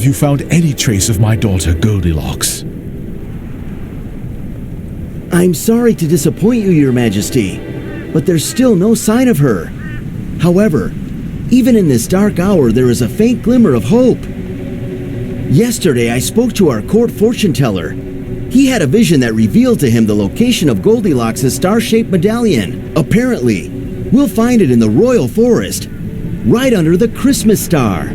you found any trace of my daughter Goldilocks? I'm sorry to disappoint you, Your Majesty, but there's still no sign of her. However, even in this dark hour, there is a faint glimmer of hope. Yesterday, I spoke to our court fortune teller. He had a vision that revealed to him the location of Goldilocks' star-shaped medallion. Apparently, we'll find it in the royal forest, right under the Christmas star.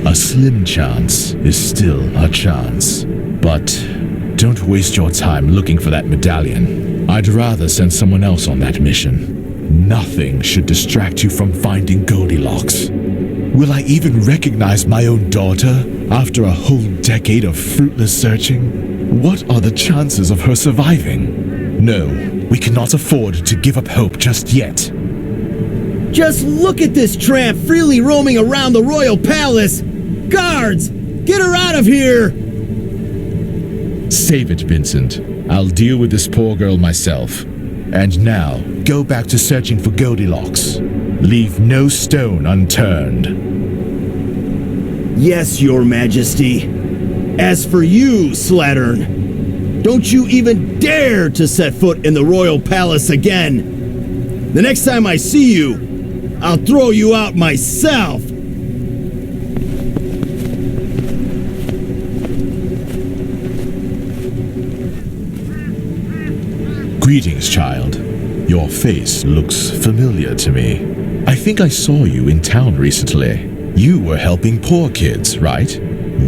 A slim chance is still a chance, but don't waste your time looking for that medallion. I'd rather send someone else on that mission. Nothing should distract you from finding Goldilocks. Will I even recognize my own daughter after a whole decade of fruitless searching? What are the chances of her surviving? No, we cannot afford to give up hope just yet. Just look at this tramp freely roaming around the royal palace! Guards! Get her out of here! Save it, Vincent. I'll deal with this poor girl myself. And now, go back to searching for Goldilocks. Leave no stone unturned. Yes, Your Majesty. As for you, Slattern, don't you even dare to set foot in the royal palace again. The next time I see you, I'll throw you out myself. Greetings, child. Your face looks familiar to me. I think I saw you in town recently. You were helping poor kids, right?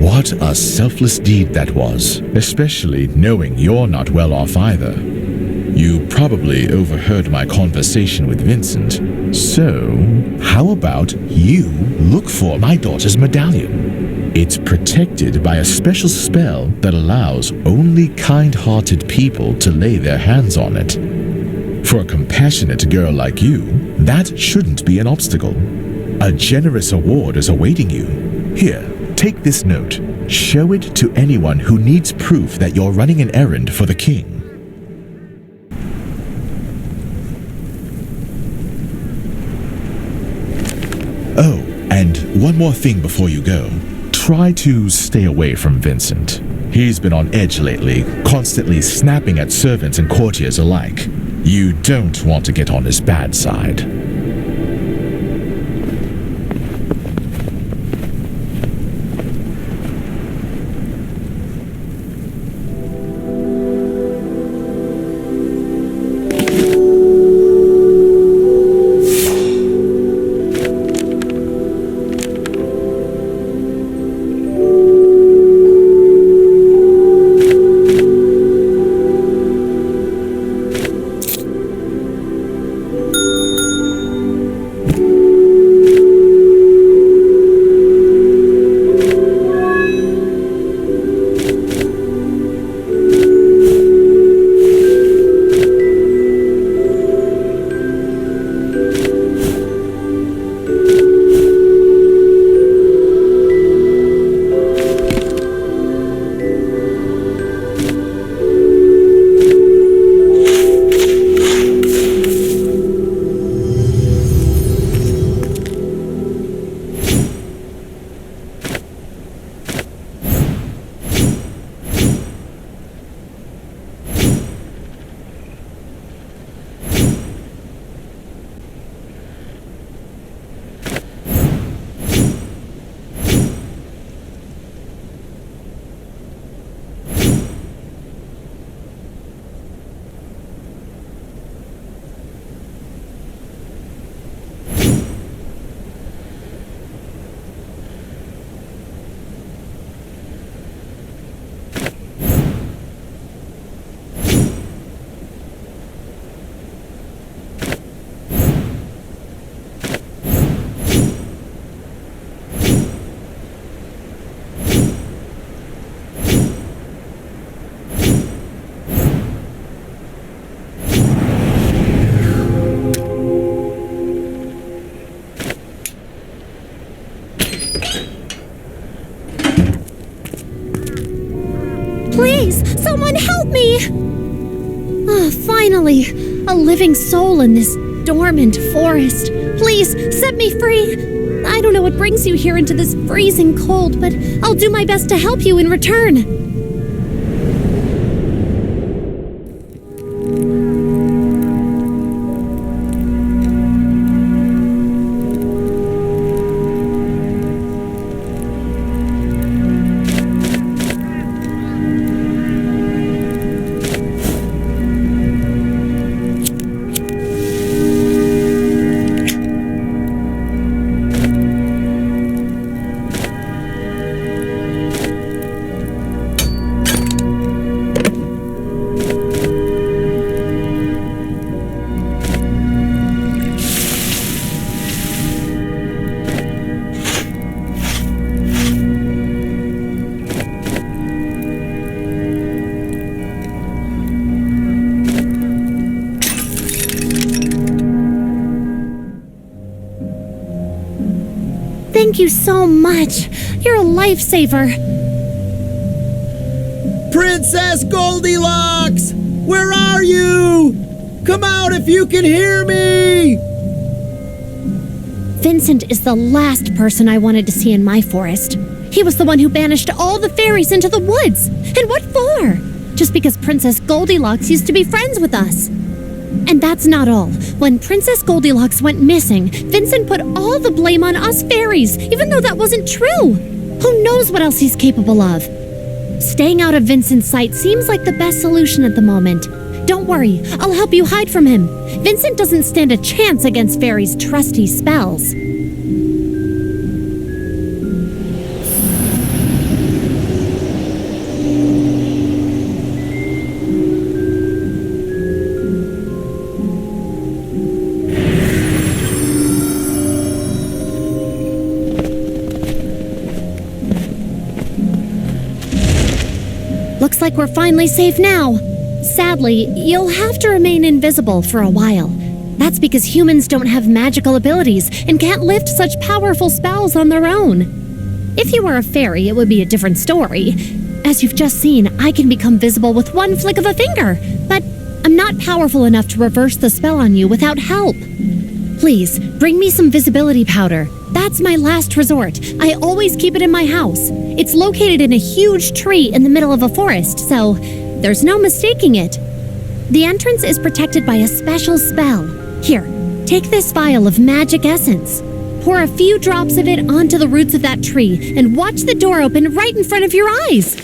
What a selfless deed that was, especially knowing you're not well off either. You probably overheard my conversation with Vincent. So, how about you look for my daughter's medallion? It's protected by a special spell that allows only kind-hearted people to lay their hands on it. For a compassionate girl like you, that shouldn't be an obstacle. A generous award is awaiting you. Here, take this note. Show it to anyone who needs proof that you're running an errand for the king. Oh, and one more thing before you go. Try to stay away from Vincent. He's been on edge lately, constantly snapping at servants and courtiers alike. You don't want to get on his bad side. Please, someone help me! Finally, a living soul in this dormant forest. Please, set me free! I don't know what brings you here into this freezing cold, but I'll do my best to help you in return. Thank you so much. You're a lifesaver. Princess Goldilocks! Where are you? Come out if you can hear me! Vincent is the last person I wanted to see in my forest. He was the one who banished all the fairies into the woods. And what for? Just because Princess Goldilocks used to be friends with us. And that's not all. When Princess Goldilocks went missing, Vincent put all the blame on us fairies, even though that wasn't true. Who knows what else he's capable of? Staying out of Vincent's sight seems like the best solution at the moment. Don't worry, I'll help you hide from him. Vincent doesn't stand a chance against fairies' trusty spells. Looks like we're finally safe now. Sadly, you'll have to remain invisible for a while. That's because humans don't have magical abilities and can't lift such powerful spells on their own. If you were a fairy, it would be a different story. As you've just seen, I can become visible with one flick of a finger, but I'm not powerful enough to reverse the spell on you without help. Please, bring me some visibility powder. That's my last resort. I always keep it in my house. It's located in a huge tree in the middle of a forest, so there's no mistaking it. The entrance is protected by a special spell. Here, take this vial of magic essence. Pour a few drops of it onto the roots of that tree and watch the door open right in front of your eyes.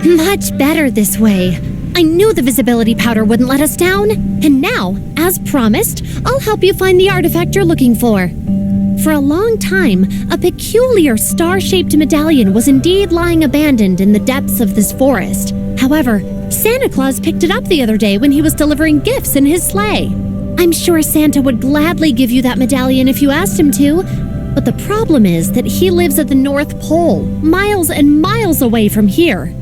Much better this way. I knew the visibility powder wouldn't let us down. And now, as promised, I'll help you find the artifact you're looking for. For a long time, a peculiar star-shaped medallion was indeed lying abandoned in the depths of this forest. However, Santa Claus picked it up the other day when he was delivering gifts in his sleigh. I'm sure Santa would gladly give you that medallion if you asked him to, but the problem is that he lives at the North Pole, miles and miles away from here.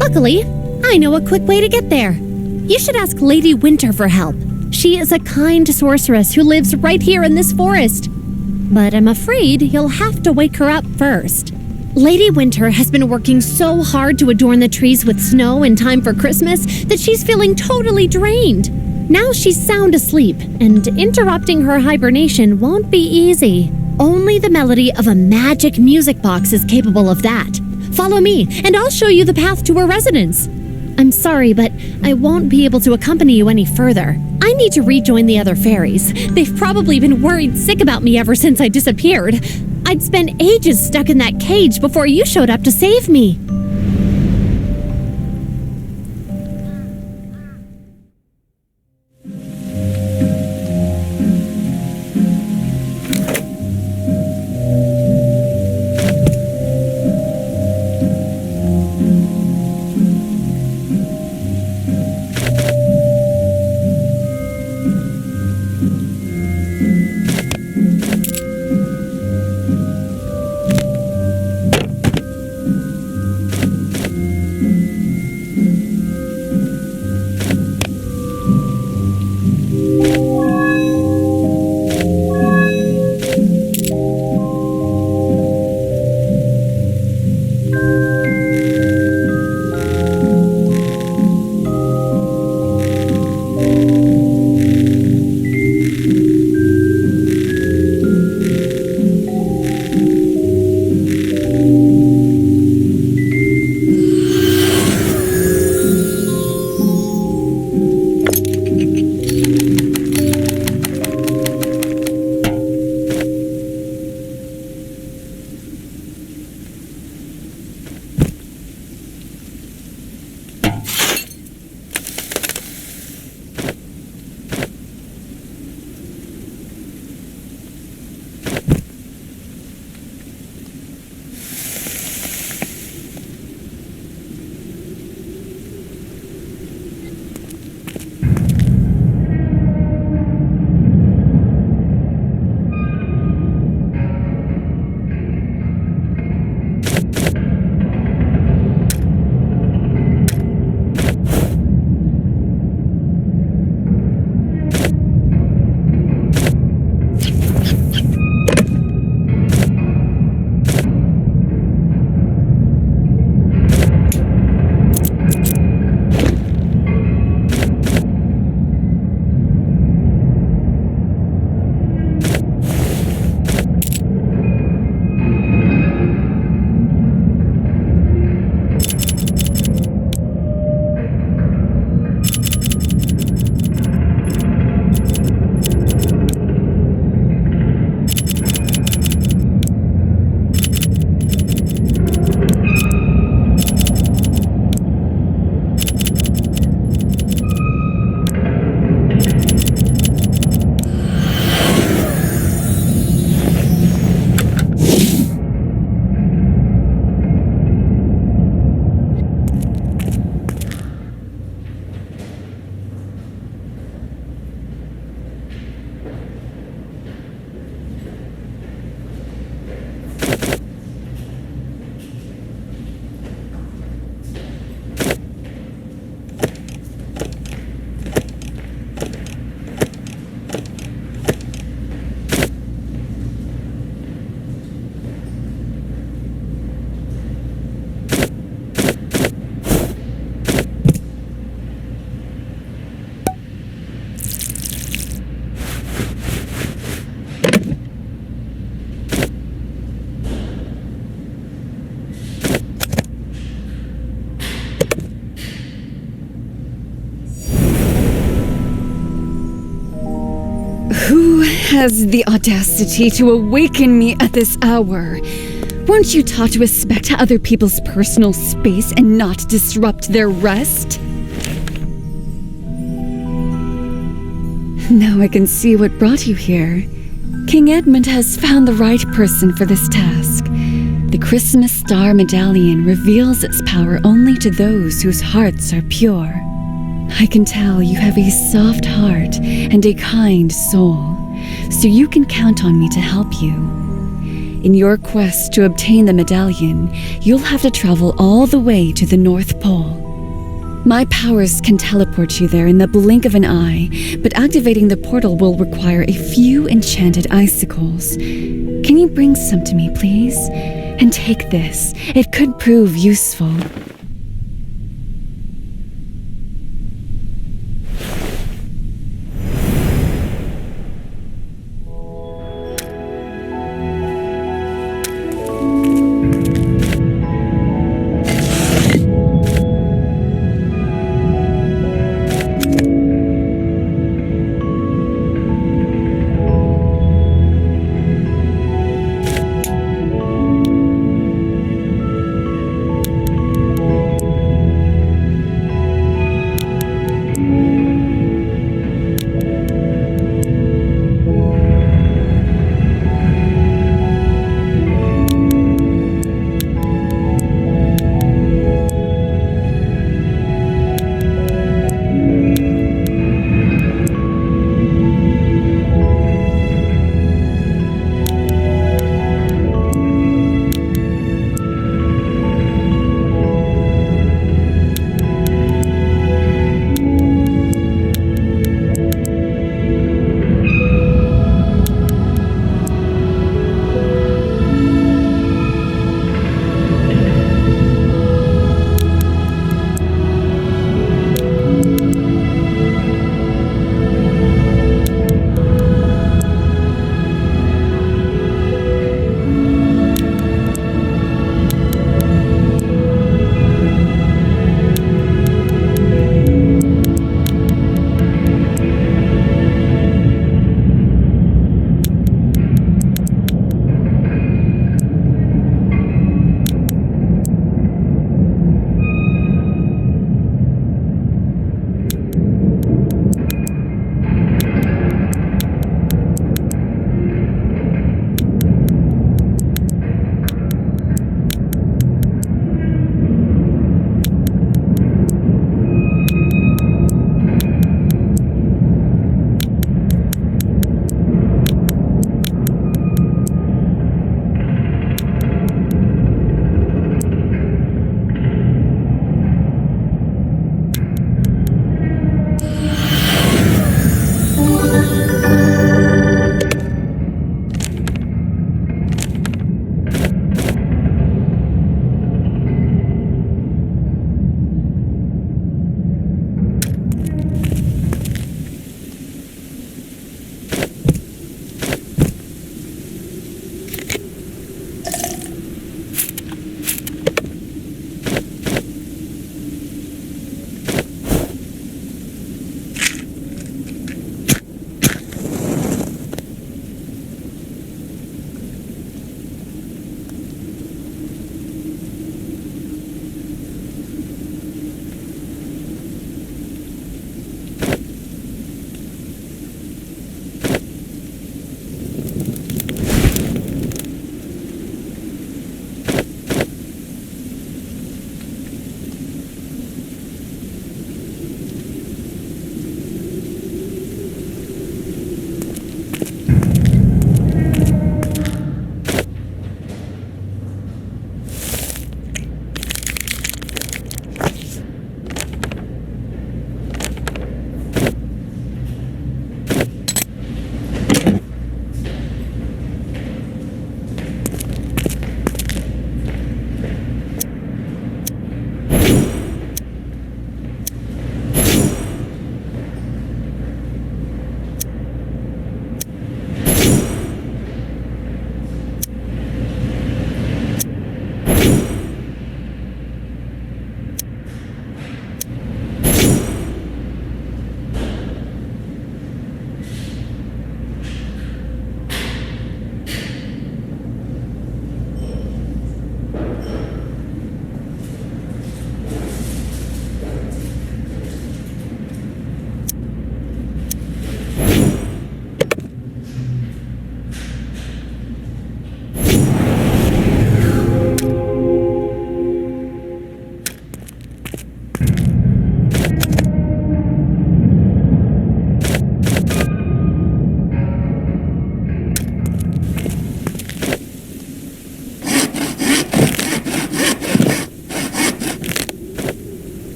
Luckily, I know a quick way to get there. You should ask Lady Winter for help. She is a kind sorceress who lives right here in this forest. But I'm afraid you'll have to wake her up first. Lady Winter has been working so hard to adorn the trees with snow in time for Christmas that she's feeling totally drained. Now she's sound asleep, and interrupting her hibernation won't be easy. Only the melody of a magic music box is capable of that. Follow me, and I'll show you the path to her residence. I'm sorry, but I won't be able to accompany you any further. I need to rejoin the other fairies. They've probably been worried sick about me ever since I disappeared. I'd spent ages stuck in that cage before you showed up to save me. Who has the audacity to awaken me at this hour? Weren't you taught to respect other people's personal space and not disrupt their rest? Now I can see what brought you here. King Edmund has found the right person for this task. The Christmas Star Medallion reveals its power only to those whose hearts are pure. I can tell you have a soft heart and a kind soul, so you can count on me to help you. In your quest to obtain the medallion, you'll have to travel all the way to the North Pole. My powers can teleport you there in the blink of an eye, but activating the portal will require a few enchanted icicles. Can you bring some to me, please? And take this. It could prove useful.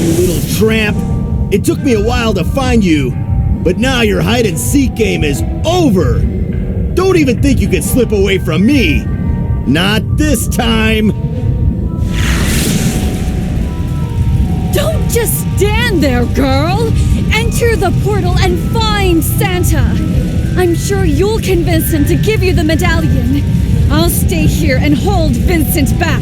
You little tramp! It took me a while to find you, but now your hide-and-seek game is over! Don't even think you can slip away from me! Not this time! Don't just stand there, girl! Enter the portal and find Santa! I'm sure you'll convince him to give you the medallion. I'll stay here and hold Vincent back.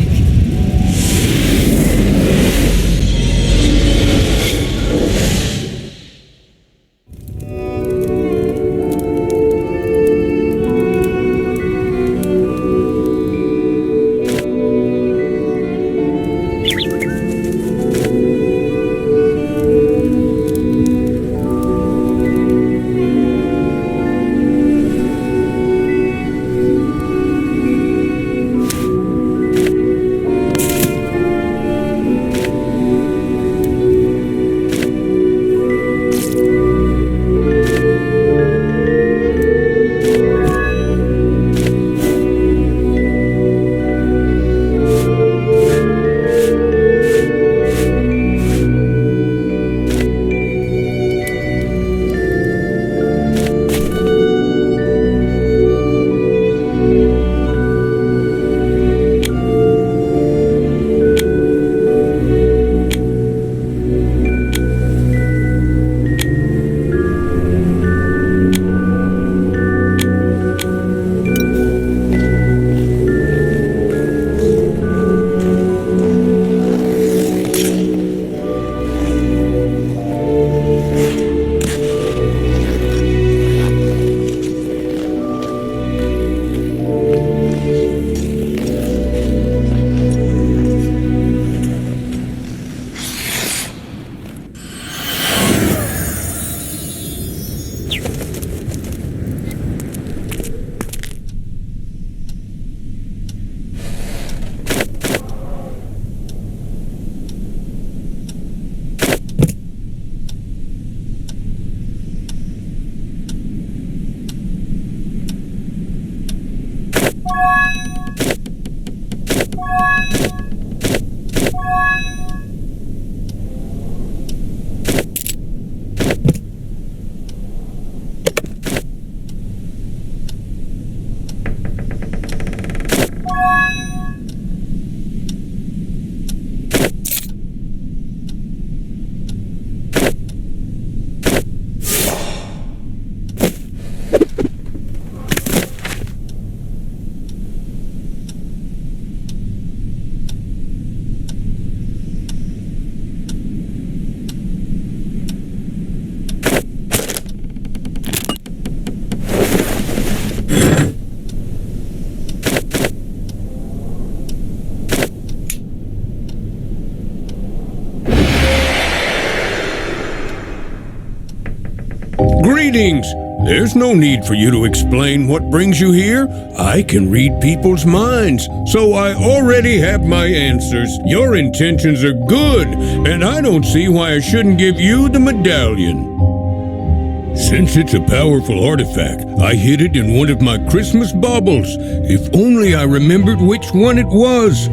Greetings! There's no need for you to explain what brings you here. I can read people's minds, so I already have my answers. Your intentions are good, and I don't see why I shouldn't give you the medallion. Since it's a powerful artifact, I hid it in one of my Christmas baubles. If only I remembered which one it was.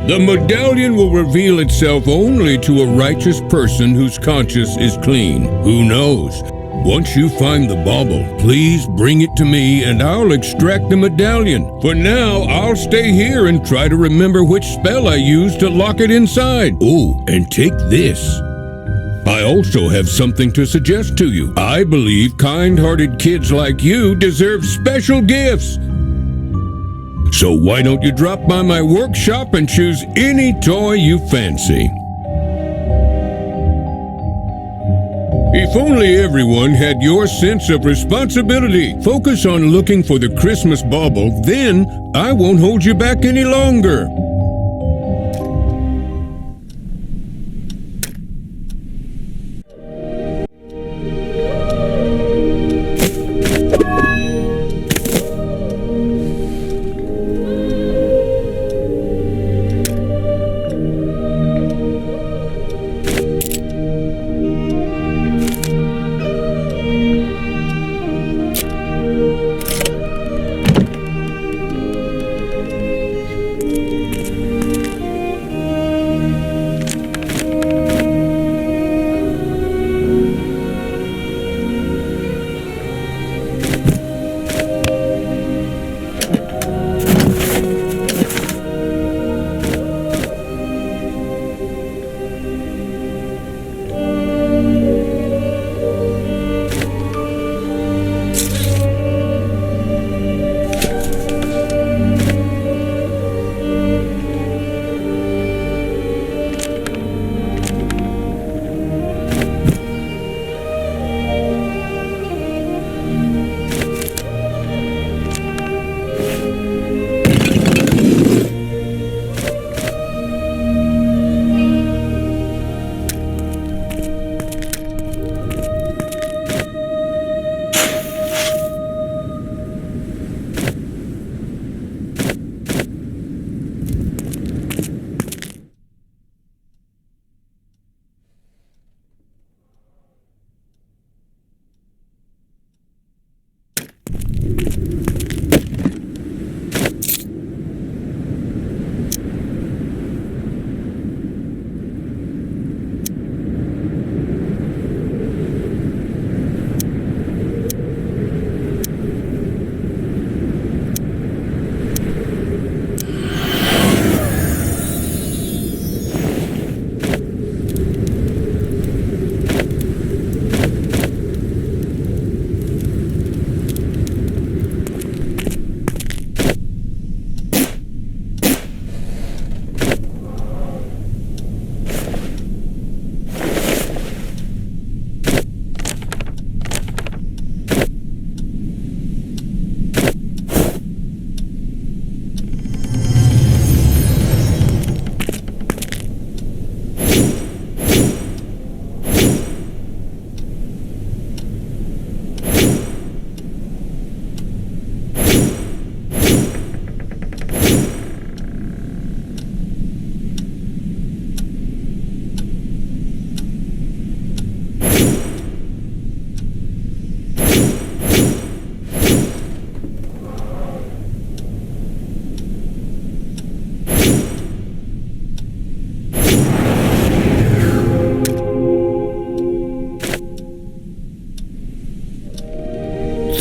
The medallion will reveal itself only to a righteous person whose conscience is clean. Who knows? Once you find the bauble, please bring it to me and I'll extract the medallion. For now, I'll stay here and try to remember which spell I used to lock it inside. Oh, and take this. I also have something to suggest to you. I believe kind-hearted kids like you deserve special gifts. So why don't you drop by my workshop and choose any toy you fancy? If only everyone had your sense of responsibility. Focus on looking for the Christmas bauble, then I won't hold you back any longer.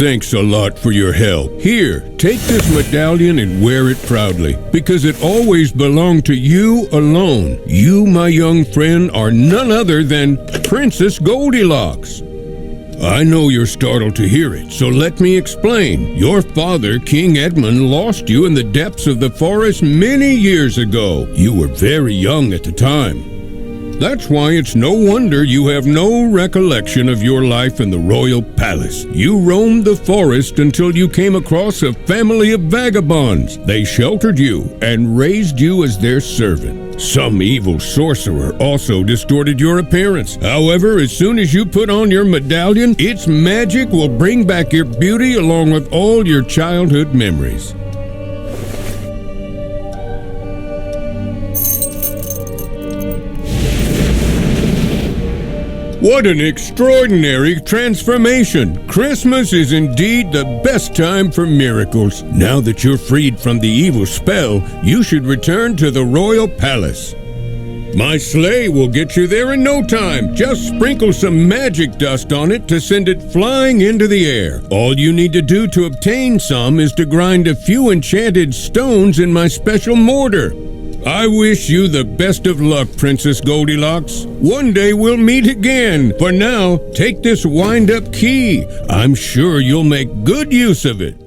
Thanks a lot for your help. Here, take this medallion and wear it proudly, because it always belonged to you alone. You, my young friend, are none other than Princess Goldilocks. I know you're startled to hear it, so let me explain. Your father, King Edmund, lost you in the depths of the forest many years ago. You were very young at the time. That's why it's no wonder you have no recollection of your life in the royal palace. You roamed the forest until you came across a family of vagabonds. They sheltered you and raised you as their servant. Some evil sorcerer also distorted your appearance. However, as soon as you put on your medallion, its magic will bring back your beauty along with all your childhood memories. What an extraordinary transformation! Christmas is indeed the best time for miracles. Now that you're freed from the evil spell, you should return to the royal palace. My sleigh will get you there in no time. Just sprinkle some magic dust on it to send it flying into the air. All you need to do to obtain some is to grind a few enchanted stones in my special mortar. I wish you the best of luck, Princess Goldilocks. One day we'll meet again. For now, take this wind-up key. I'm sure you'll make good use of it.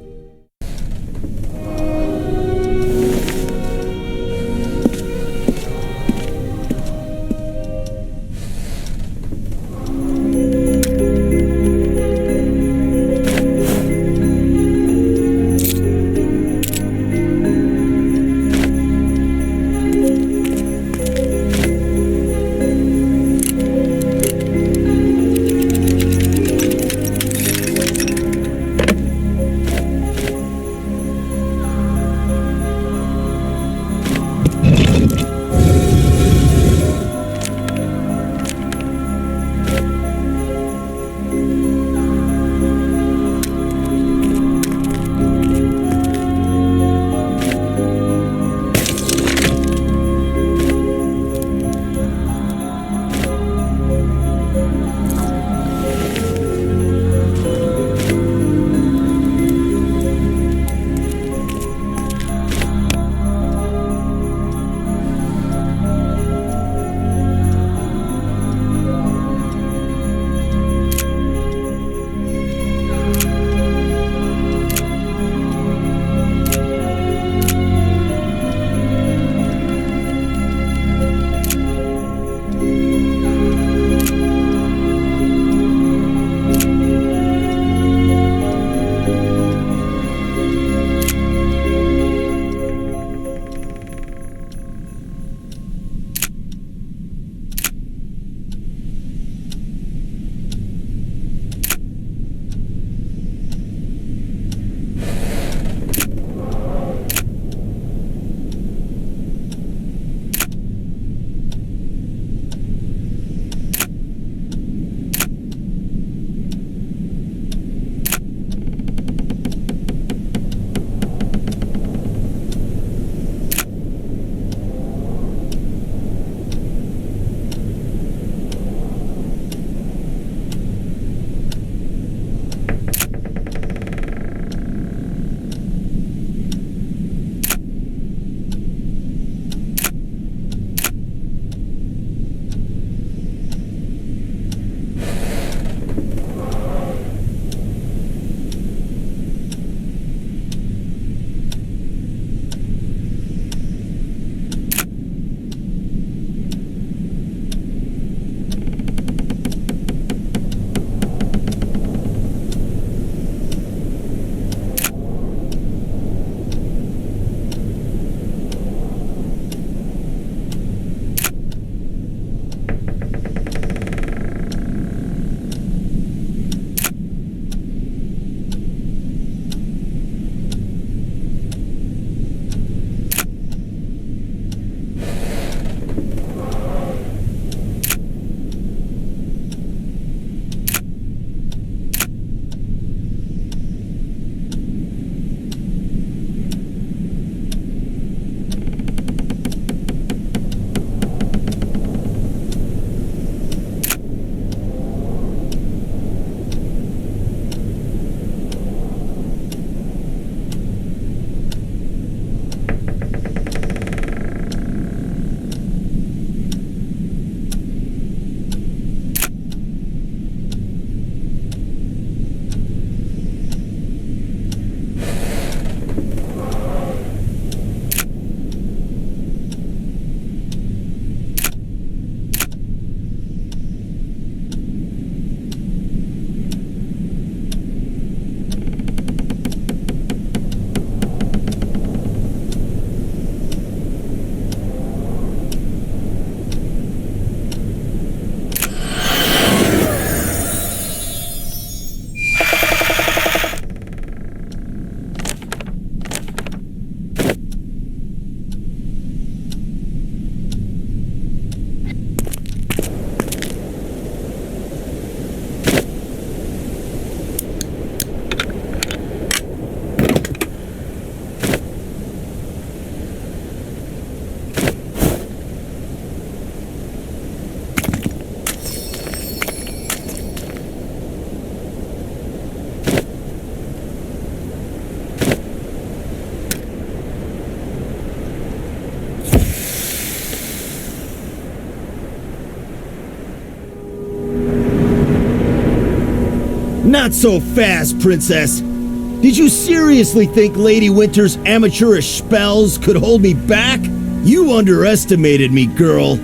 Not so fast, Princess. Did you seriously think Lady Winter's amateurish spells could hold me back? You underestimated me, girl.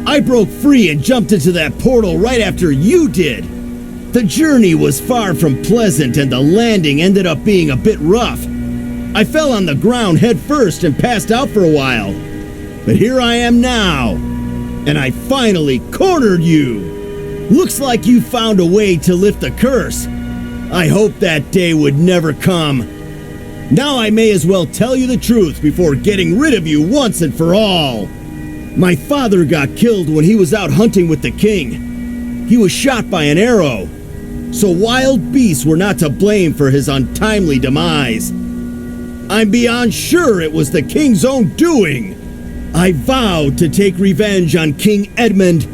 I broke free and jumped into that portal right after you did. The journey was far from pleasant and the landing ended up being a bit rough. I fell on the ground head first and passed out for a while. But here I am now, and I finally cornered you. Looks like you found a way to lift the curse. I hoped that day would never come. Now I may as well tell you the truth before getting rid of you once and for all. My father got killed when he was out hunting with the king. He was shot by an arrow, so wild beasts were not to blame for his untimely demise. I'm beyond sure it was the king's own doing. I vowed to take revenge on King Edmund.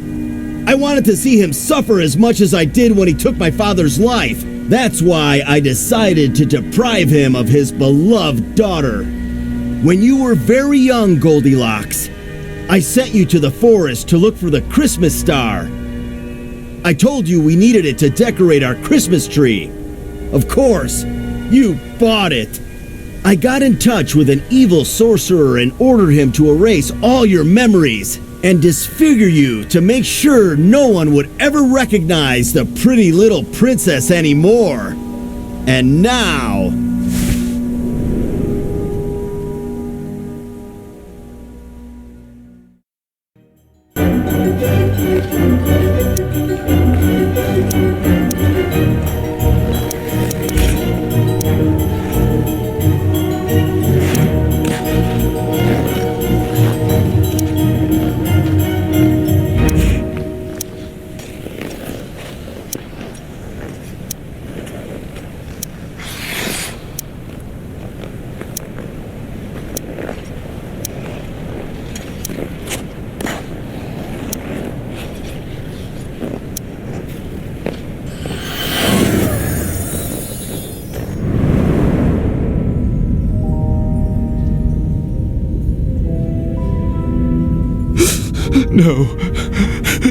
I wanted to see him suffer as much as I did when he took my father's life. That's why I decided to deprive him of his beloved daughter. When you were very young, Goldilocks, I sent you to the forest to look for the Christmas star. I told you we needed it to decorate our Christmas tree. Of course, you bought it. I got in touch with an evil sorcerer and ordered him to erase all your memories and disfigure you to make sure no one would ever recognize the pretty little princess anymore. And now...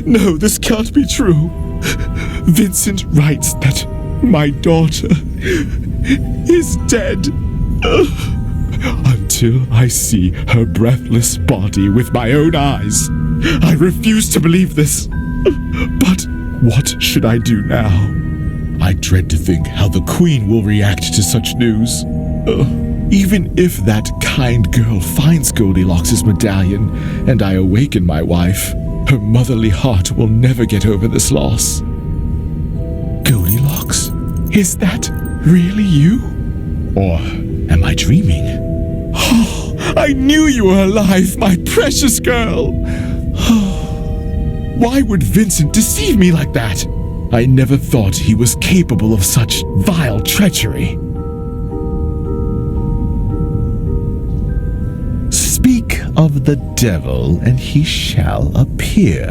No, this can't be true. Vincent writes that my daughter is dead. Until I see her breathless body with my own eyes, I refuse to believe this. But what should I do now? I dread to think how the Queen will react to such news. Even if that kind girl finds Goldilocks' medallion and I awaken my wife, her motherly heart will never get over this loss. Goldilocks? Is that really you? Or am I dreaming? Oh, I knew you were alive, my precious girl! Why would Vincent deceive me like that? I never thought he was capable of such vile treachery. Speak of the devil, and he shall appear.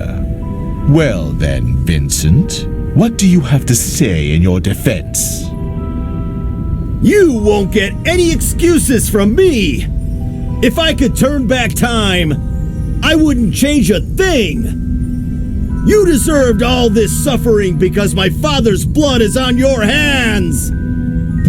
Well then, Vincent, what do you have to say in your defense? You won't get any excuses from me! If I could turn back time, I wouldn't change a thing! You deserved all this suffering because my father's blood is on your hands!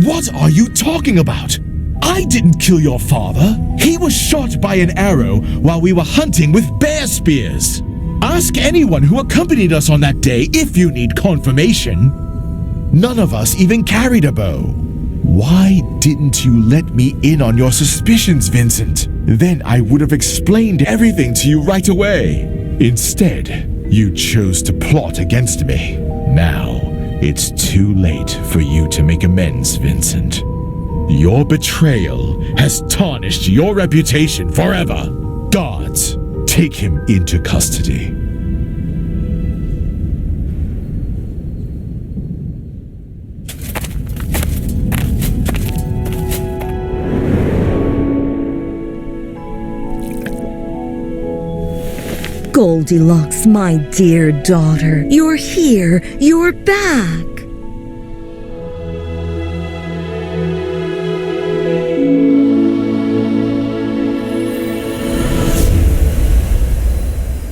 What are you talking about? I didn't kill your father. He was shot by an arrow while we were hunting with bear spears. Ask anyone who accompanied us on that day if you need confirmation. None of us even carried a bow. Why didn't you let me in on your suspicions, Vincent? Then I would have explained everything to you right away. Instead, you chose to plot against me. Now, it's too late for you to make amends, Vincent. Your betrayal has tarnished your reputation forever. Guards, take him into custody. Goldilocks, my dear daughter, you're here, you're back.